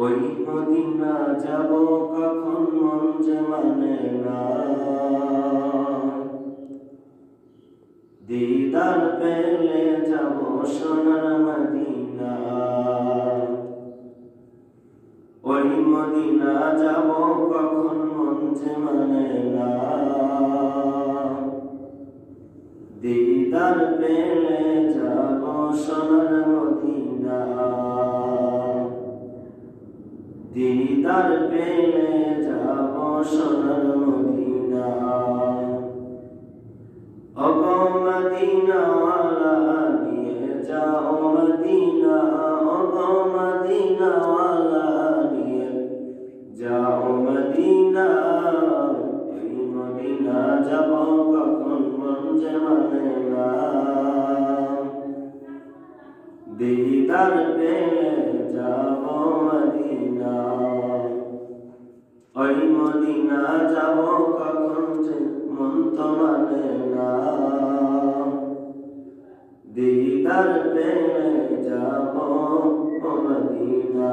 ওই মদিনা যাব কখন মন যে মানে না, দিদার পেলে যাব সোনার মদিনা। ওই মদিনা যাব কখন মন যে মানে না, দিদার পেলে যাব সোনার মদিনা। দিদার পেলে যাব সোনার মদিনা। ওগো মদিনাওয়ালা নিয়ে যাও মদিনা, ওগো মদিনাওয়ালা নিয়ে যাও মদিনা। ওই মদিনা যাব কখন মন যে মানে না, দিদার পেলে যাব মদিনা। ওই মদিনা যাব কখন যে মন তো মানে না, দিদার পেলে যাব মদিনা।